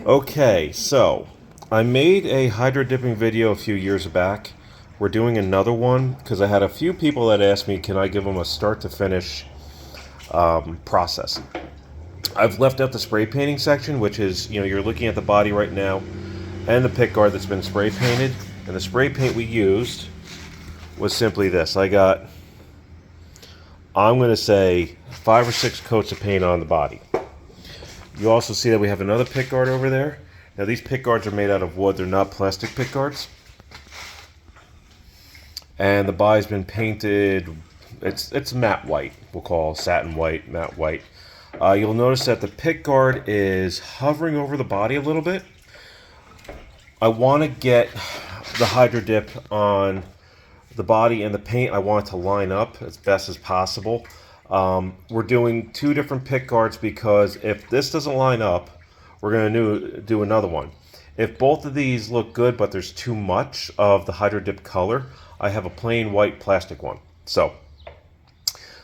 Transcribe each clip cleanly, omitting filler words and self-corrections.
Okay, so I made a hydro dipping video a few years back. We're doing another one because I had a few people that asked me, can I give them a start to finish process? I've left out the spray painting section, which is, you're looking at the body right now and the pick guard that's been spray painted. And the spray paint we used was simply this. I'm going to say 5 or 6 coats of paint on the body. You also see that we have another pick guard over there. Now these pick guards are made out of wood. They're not plastic pick guards. And the body's been painted, it's matte white. We'll call satin white, matte white. You'll notice that the pick guard is hovering over the body a little bit. I want to get the hydro dip on the body and the paint. I want it to line up as best as possible. We're doing 2 different pick guards because if this doesn't line up, we're going to do another one. If both of these look good but there's too much of the hydro dip color, I have a plain white plastic one. So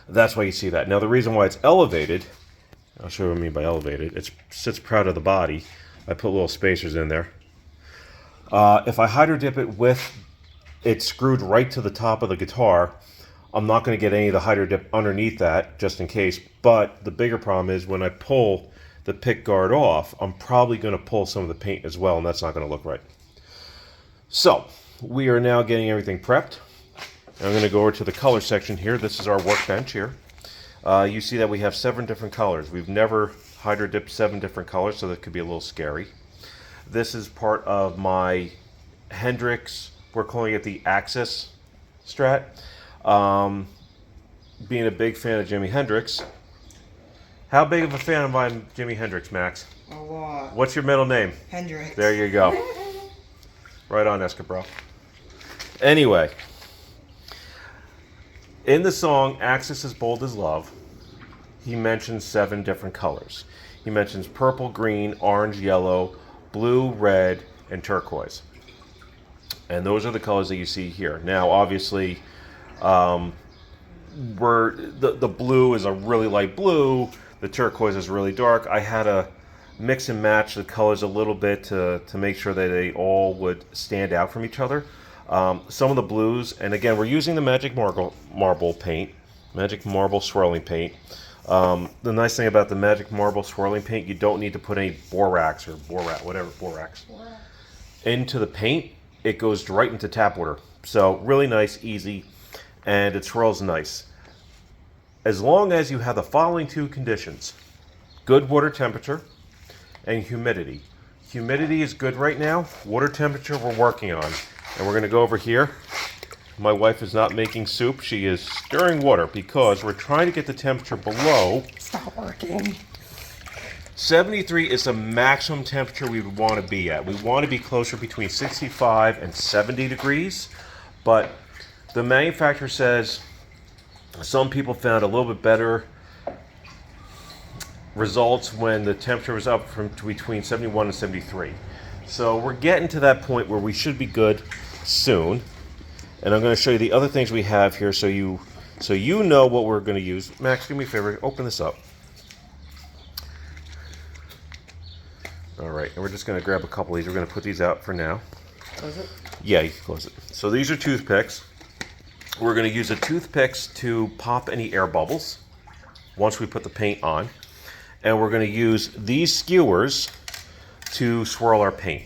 that's why you see that. Now the reason why it's elevated, I'll show you what I mean by elevated. It sits proud of the body. I put little spacers in there. If I hydro dip it with it screwed right to the top of the guitar, I'm not going to get any of the hydro dip underneath that, just in case. But the bigger problem is when I pull the pick guard off, I'm probably going to pull some of the paint as well, and that's not going to look right. So we are now getting everything prepped. I'm going to go over to the color section here. This is our workbench here. You see that we have 7 different colors. We've never hydro dipped 7 different colors, so that could be a little scary. This is part of my Hendrix, we're calling it the Axis strat. Being a big fan of Jimi Hendrix. How big of a fan am I of Jimi Hendrix, Max? A lot. What's your middle name? Hendrix. There you go. Right on, Escabro. Anyway, in the song Axis as Bold as Love, he mentions 7 different colors. He mentions purple, green, orange, yellow, blue, red, and turquoise. And those are the colors that you see here. Now, obviously, the blue is a really light blue. The turquoise is really dark. I had to mix and match the colors a little bit to make sure that they all would stand out from each other. Some of the blues, and again, we're using the Magic Marble paint, Magic Marble swirling paint. The nice thing about the Magic Marble swirling paint, you don't need to put any borax into the paint. It goes right into tap water. So really nice, easy, and it swirls nice. As long as you have the following 2 conditions: good water temperature and humidity. Humidity is good right now. Water temperature we're working on. And we're going to go over here. My wife is not making soup. She is stirring water because we're trying to get the temperature below. Stop working. 73 is the maximum temperature we would want to be at. We want to be closer between 65 and 70 degrees. But the manufacturer says some people found a little bit better results when the temperature was up from between 71 and 73. So we're getting to that point where we should be good soon. And I'm going to show you the other things we have here so you know what we're going to use. Max, do me a favor, open this up. All right, and we're just going to grab a couple of these. We're going to put these out for now. Close it? Yeah, you can close it. So these are toothpicks. We're going to use the toothpicks to pop any air bubbles once we put the paint on. And we're going to use these skewers to swirl our paint.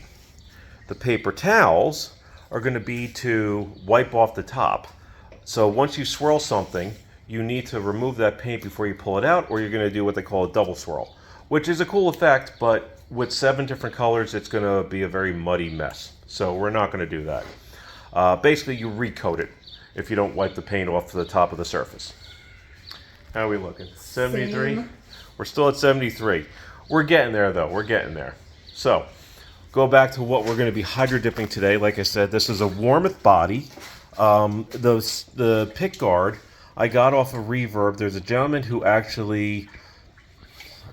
The paper towels are going to be to wipe off the top. So once you swirl something, you need to remove that paint before you pull it out, or you're going to do what they call a double swirl, which is a cool effect, but with 7 different colors, it's going to be a very muddy mess. So we're not going to do that. Basically, you recoat it if you don't wipe the paint off to the top of the surface. How are we looking? 73? Same. We're still at 73. We're getting there, though. We're getting there. So, go back to what we're going to be hydro dipping today. Like I said, this is a Warmth body. The pick guard I got off of Reverb. There's a gentleman who actually,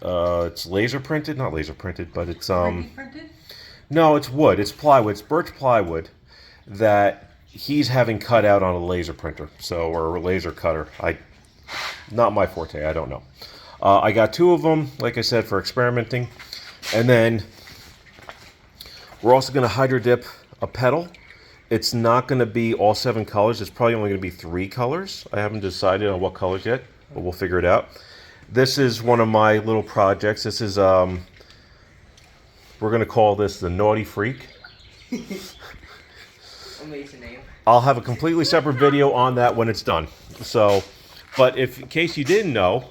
it's laser printed, not laser printed, but it's Printed? no, it's wood. It's plywood. It's birch plywood that he's having cut out on a laser printer, or a laser cutter. Not my forte. I don't know. I got 2 of them, like I said, for experimenting, and then We're also going to hydro dip a petal. It's not going to be all 7 colors. It's probably only going to be 3 colors. I haven't decided on what colors yet, but we'll figure it out. This is one of my little projects. This is, we're going to call this the Naughty Freak. Amazing name. I'll have a completely separate video on that when it's done. So, but if in case you didn't know,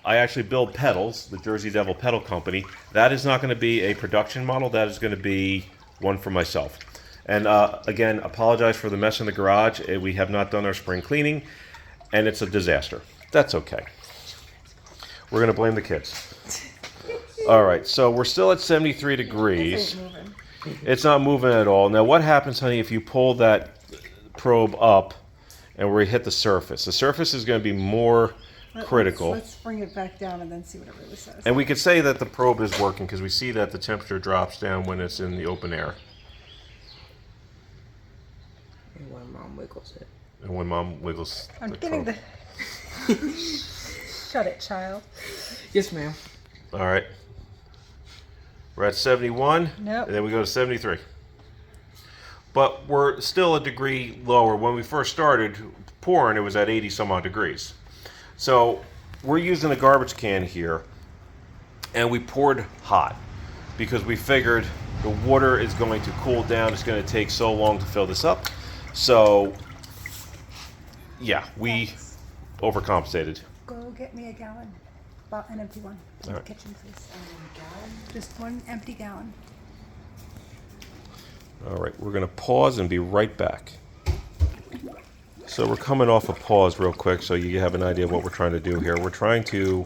I actually build pedals, the Jersey Devil Pedal Company. That is not going to be a production model. That is going to be one for myself. And again, apologize for the mess in the garage. We have not done our spring cleaning, and it's a disaster. That's okay. We're going to blame the kids. All right, so we're still at 73 degrees. It's not moving at all. Now, what happens, honey, if you pull that probe up and we hit the surface? The surface is going to be more critical. Let's bring it back down and then see what it really says. And we could say that the probe is working because we see that the temperature drops down when it's in the open air. And when Mom wiggles it. And when Mom wiggles I'm the getting probe. Shut it, child. Yes, ma'am. All right. We're at 71. Nope. And then we go to 73. But we're still a degree lower. When we first started pouring, it was at 80 some odd degrees. So we're using a garbage can here, and we poured hot because we figured the water is going to cool down. It's going to take so long to fill this up. So, yeah, we overcompensated. Go get me a gallon. An empty one. In the kitchen, please. Just one empty gallon. All right, we're going to pause and be right back. So we're coming off a pause real quick so you have an idea of what we're trying to do here. We're trying to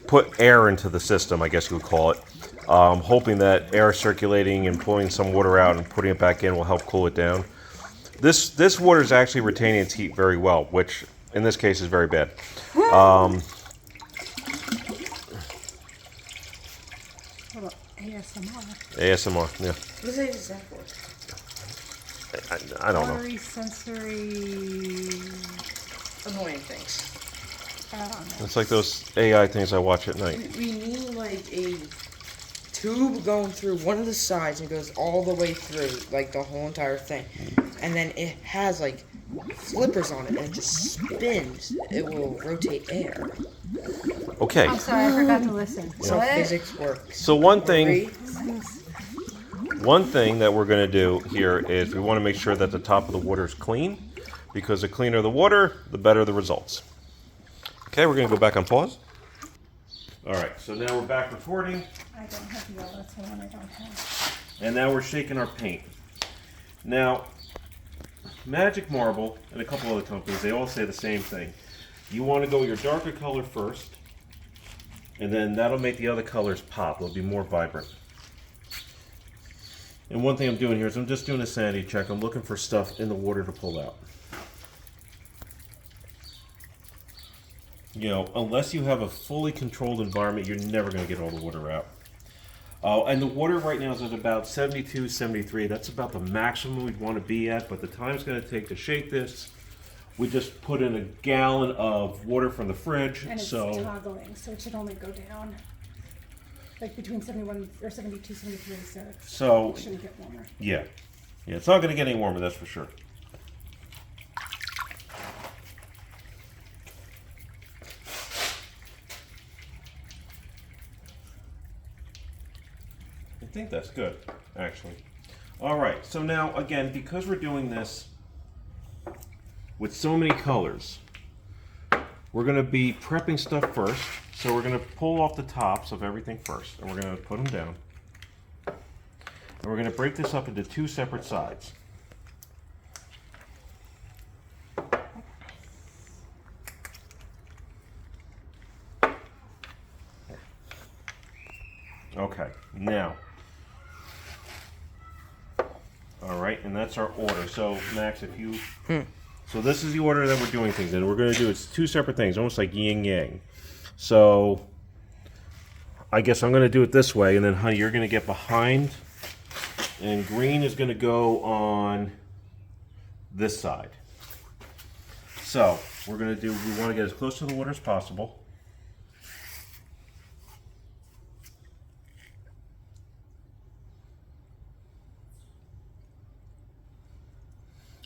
put air into the system, I guess you would call it, hoping that air circulating and pulling some water out and putting it back in will help cool it down. This water is actually retaining its heat very well, which in this case is very bad. What about ASMR? ASMR, yeah. What is it that for? I don't know. Auditory, sensory. Annoying things. I don't know. It's like those AI things I watch at night. We need like a tube going through one of the sides and goes all the way through, like the whole entire thing. And then it has like flippers on it and it just spins. It will rotate air. Okay. I'm sorry, I forgot to listen. So What? physics works. So one thing Read. that we're going to do here is we want to make sure that the top of the water is clean, because the cleaner the water, the better the results. Okay, we're going to go back on pause. All right, so now we're back recording, I don't have yellow, that's the one I don't have. and now we're shaking our paint. Now, Magic Marble and a couple other companies, they all say the same thing. You want to go with your darker color first, and then that'll make the other colors pop. They'll be more vibrant. And one thing I'm doing here is I'm just doing a sanity check. I'm looking for stuff in the water to pull out. You know, unless you have a fully controlled environment, you're never going to get all the water out. And the water right now is at about 72, 73. That's about the maximum we'd want to be at, but the time it's going to take to shake this, we just put in a gallon of water from the fridge. And it's so toggling, so it should only go down. Like between 71 or 72, 73, so it shouldn't get warmer. Yeah, it's not going to get any warmer, that's for sure. I think that's good, actually. All right, so now again, because we're doing this with so many colors, we're going to be prepping stuff first. So we're going to pull off the tops of everything first, and we're going to put them down. And we're going to break this up into 2 separate sides. Okay, now. All right, and that's our order. So Max, if you... So this is the order that we're doing things in. We're going to do it's 2 separate things, almost like yin yang. So I guess I'm going to do it this way, and then honey, you're going to get behind, and green is going to go on this side. So we're going to do, we want to get as close to the water as possible.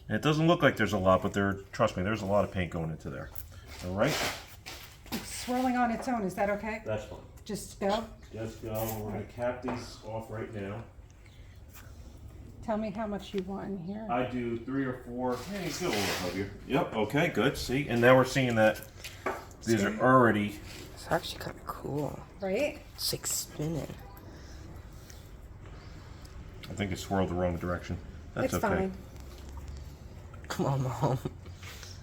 And it doesn't look like there's a lot, but trust me, there's a lot of paint going into there. All right? It's swirling on its own. Is that okay? That's fine. Just go. Just go. We're going to cap these off right now. Tell me how much you want in here. I do 3 or 4. Hey, it's a little heavier. Yep, okay, good. See? And now we're seeing that these are already... It's actually kind of cool. Right? It's like spinning. I think it swirled the wrong direction. That's It's okay. fine. Come on, Mom.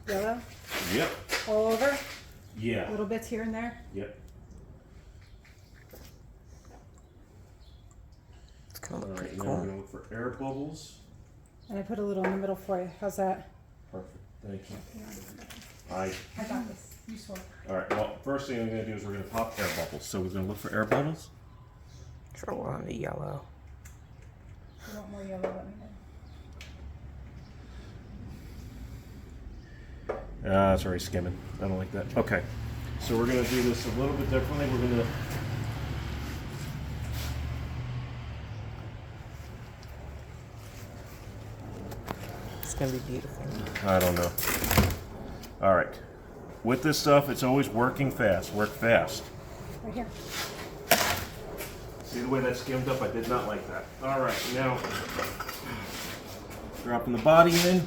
Yellow? Yep. All over? Yeah. Little bits here and there? Yep. It's kind of All right, pretty now cool. we're going to look for air bubbles. And I put a little in the middle for you. How's that? Perfect. Thank you. I got this. You swirl. All right, well, first thing I'm going to do is we're going to pop air bubbles. So we're going to look for air bubbles. Throw on the yellow. If you want more yellow, let me know. It's already skimming. I don't like that. Okay, so we're going to do this a little bit differently. We're going to... It's gonna be beautiful. I don't know. All right. With this stuff, it's always working fast. Work fast. Right here. See the way that skimmed up? I did not like that. All right, now dropping the body in.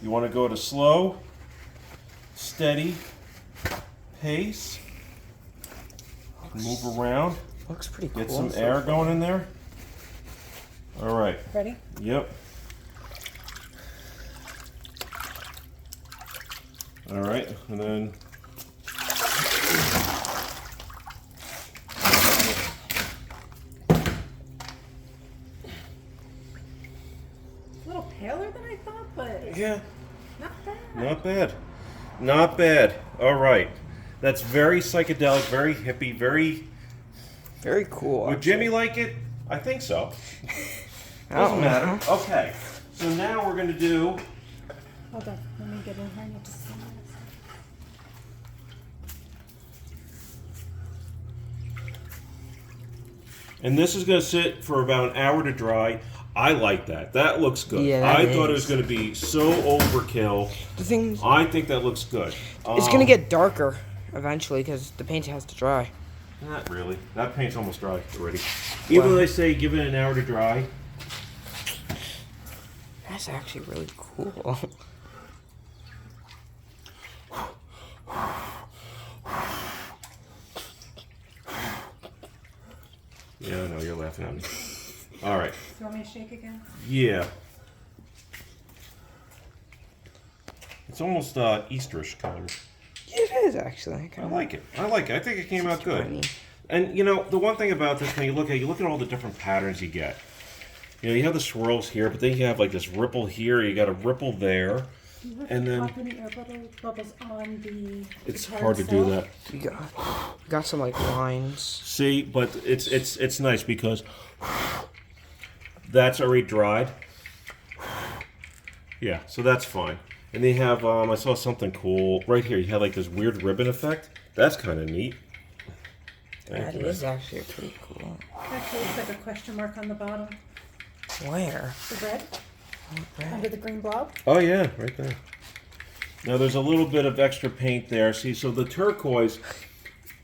You want to go to slow, steady pace. Move around. Looks pretty cool. Get some air going in there. All right. Ready? Yep. All right, and then A little paler than I thought, but yeah, not bad. not bad, not bad. All right, that's very psychedelic, very hippie, very. Very cool. Would Jimmy like it? I think so. I don't Doesn't matter. Okay, so now we're gonna do. Hold on. Let me get in here. I need to see this. And this is going to sit for about an hour to dry. I like that. That looks good. Yeah, that I thought it is. was going to be so overkill. The thing is, I think that looks good. it's gonna get darker eventually because the paint has to dry. Not really. That paint's almost dry already. Even though they say give it an hour to dry. That's actually really cool. Yeah, I know, you're laughing at me. All right. Do you want me to shake again? Yeah. It's almost Easterish color. It is actually. I like it. I like it. I think it came out good. Funny. And you know, the one thing about this, when you look at all the different patterns you get. You know, you have the swirls here, but then you have like this ripple here. You got a ripple there, and then Pop any air bubbles on the. it's card hard to do itself. that. You got some like lines. See, but it's nice because that's already dried. Yeah, so that's fine. And they have I saw something cool right here. You had like this weird ribbon effect. That's kind of neat. That is actually pretty cool. Actually, looks like a question mark on the bottom. Where? The red Red. under the green blob. Oh yeah, right there. Now there's a little bit of extra paint there. See, so the turquoise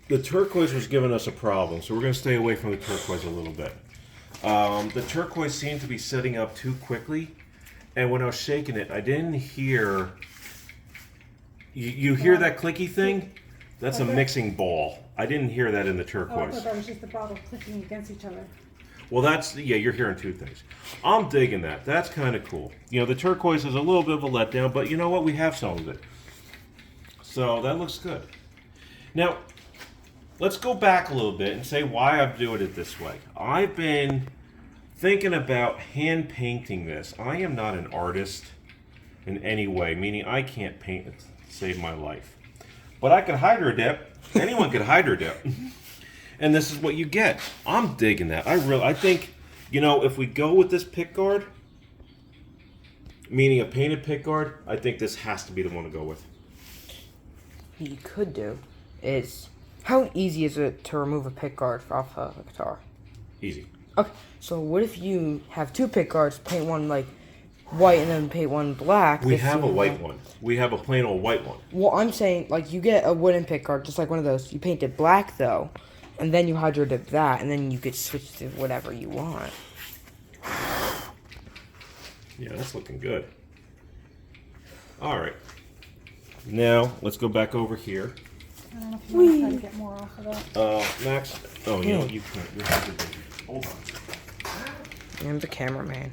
was giving us a problem. So we're going to stay away from the turquoise a little bit. The turquoise seemed to be setting up too quickly, and when I was shaking it, I didn't hear. You hear that clicky thing? That's a mixing ball. I didn't hear that in the Oh, I turquoise. thought that was just the bottle clicking against each other. Well, yeah, you're hearing two things. I'm digging that. That's kind of cool. You know, the turquoise is a little bit of a letdown, but you know what? We have some of it. So that looks good. Now, let's go back a little bit and say why I'm doing it this way. I've been thinking about hand painting this. I am not an artist in any way, meaning I can't paint it to save my life. But I can hydrodip. Anyone can hydrodip. And this is what you get. I'm digging that. I think, you know, if we go with this pick guard, meaning a painted pick guard, I think this has to be the one to go with. What you could do is, how easy is it to remove a pick guard off of a guitar? Easy. Okay, so what if you have 2 pick guards, paint one like white and then paint one black? We have a white one. We have a plain old white one. Well, I'm saying like you get a wooden pick guard, just like one of those. You paint it black though, and then you hydro dip that, and then you could switch to whatever you want. Yeah, that's looking good. All right. Now let's go back over here. I don't know if you want to try to get more off of that. Max. Oh, you know what? You can't. You're hold on. I'm the cameraman.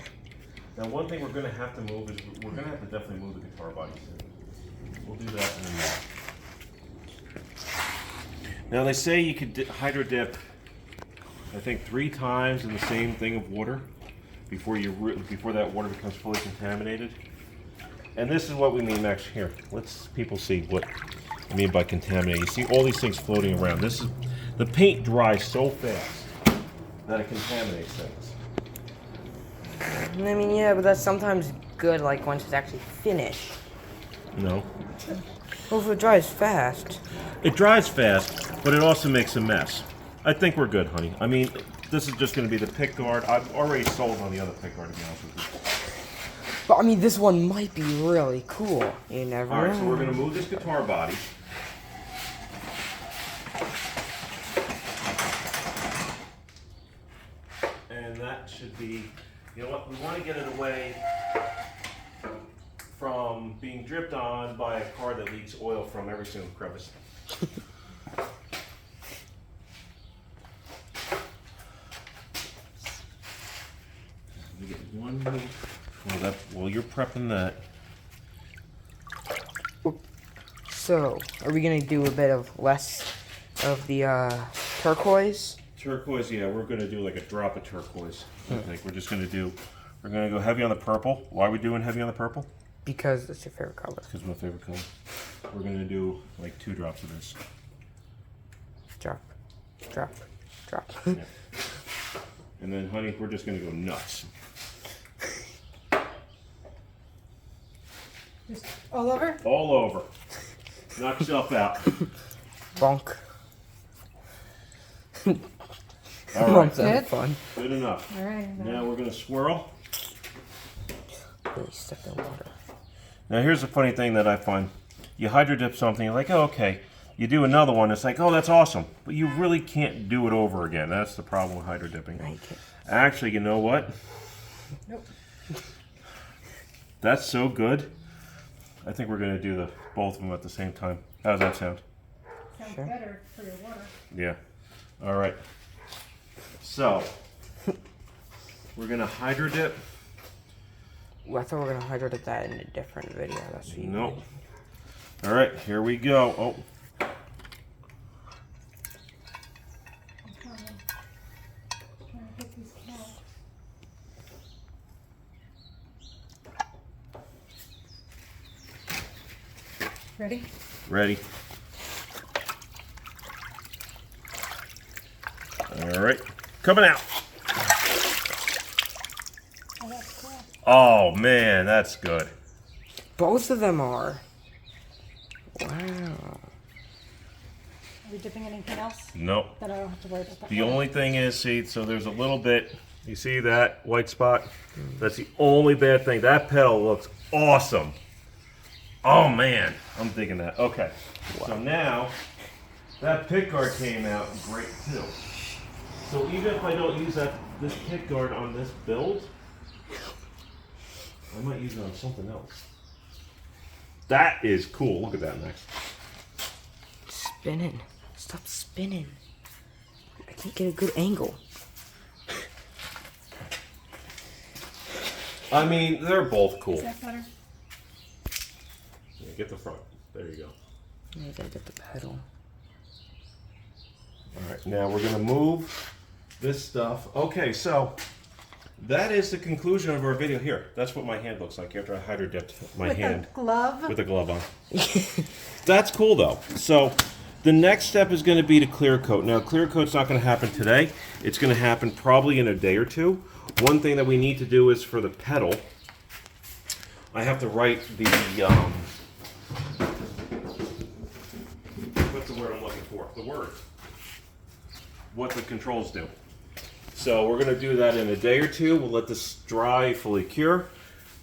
Now, one thing we're going to have to move is we're going to have to definitely move the guitar body soon. We'll do that in a minute. Now, they say you could hydro dip, I think, 3 times in the same thing of water before that water becomes fully contaminated. And this is what we mean, Max. Here, let's people see what I mean by contaminated. You see all these things floating around. This is the paint dries so fast that it contaminates things. I mean, yeah, but that's sometimes good, like once it's actually finished. No. Well, if it dries fast. It dries fast, but it also makes a mess. I think we're good, honey. I mean, this is just going to be the pick guard. I've already sold on the other pick guard, to be honest with you. But I mean, this one might be really cool. You never know. All right, so we're going to move this guitar body. And that should be, you know what, we want to get it away from being dripped on by a car that leaks oil from every single crevice. We get one more. Well, you're prepping that. So, are we gonna do a bit of less of the turquoise? Turquoise, yeah, we're gonna do like a drop of turquoise. I think we're gonna go heavy on the purple. Why are we doing heavy on the purple? Because it's your favorite color. Because it's my favorite color. We're gonna do like 2 drops of this. Drop, drop, drop. Yeah. And then, honey, we're just gonna go nuts. Just all over? All over. Knock yourself out. Bonk. All right. Good. Fun. Good enough. All right. Now we're gonna swirl. Really step in water. Now here's the funny thing that I find. You hydro dip something, you're like, oh, okay. You do another one, it's like, oh, that's awesome. But you really can't do it over again. That's the problem with hydro dipping. No, you can't. Actually, you know what? Nope. That's so good. I think we're gonna do both of them at the same time. How does that sound? Sounds Sure. better for your water. Yeah. All right. So we're gonna hydro dip. Well, I thought we were gonna hydro dip that in a different video. That's what you Nope. did. All right, here we go. Oh, I'm trying to get these out. Ready? ready. All right, coming out. Oh, that's cool. Oh man, that's good. Both of them are. Wow. Are we dipping anything else? Nope. Then I don't have to worry about that. The only thing is, see, so there's a little bit. You see that white spot? That's the only bad thing. That pedal looks awesome. Oh man, I'm digging that. Okay, so now that pick guard came out great too. So even if I don't use this pick guard on this build, I might use it on something else. That is cool. Look at that, Max. Spinning. Stop spinning. I can't get a good angle. I mean, they're both cool. Is that better? Yeah, get the front. There you go. I gotta get the pedal. All right, now we're gonna move this stuff. Okay, so that is the conclusion of our video here. That's what my hand looks like after I hydro dipped my With hand a glove? with a glove on. That's cool though. So the next step is going to be to clear coat. Now clear coat's not going to happen today. It's going to happen probably in a day or two. One thing that we need to do is for the pedal, I have to write the what's the word I'm looking for? The word. What the controls do. So we're going to do that in a day or two. We'll let this dry, fully cure.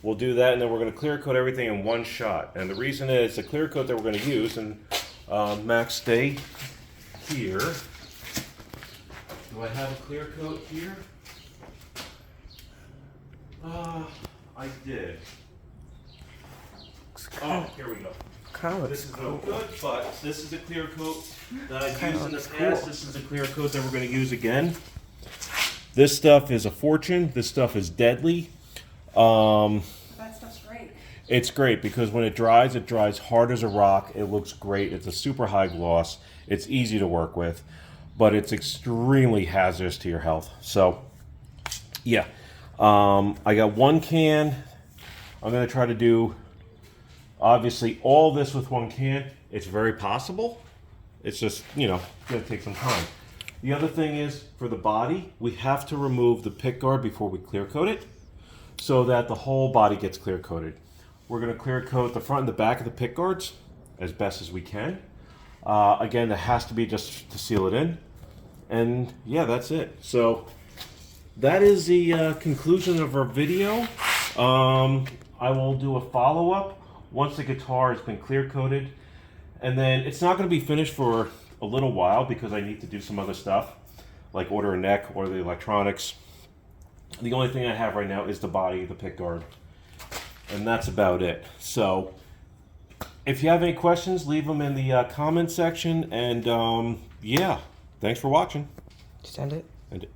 We'll do that, and then we're going to clear coat everything in one shot. And the reason is the clear coat that we're going to use, and Max, stay here. Do I have a clear coat here? I did. Oh, here we go. This is no good, but this is a clear coat that I've used in the past. This is a clear coat that we're going to use again. This stuff is a fortune. This stuff is deadly. That stuff's great. It's great because when it dries hard as a rock. It looks great. It's a super high gloss. It's easy to work with, but it's extremely hazardous to your health. So, yeah. I got 1 can. I'm going to try to do, obviously, all this with 1 can. It's very possible. It's just, going to take some time. The other thing is, for the body, we have to remove the pick guard before we clear coat it so that the whole body gets clear coated. We're going to clear coat the front and the back of the pick guards as best as we can. Again, that has to be just to seal it in. And yeah, that's it. So that is the conclusion of our video. I will do a follow-up once the guitar has been clear coated. And then it's not going to be finished for a little while because I need to do some other stuff, like order a neck or the electronics. The only thing I have right now is the body, the pick guard, and that's about it. So if you have any questions, leave them in the comment section, and yeah, thanks for watching. Send it. And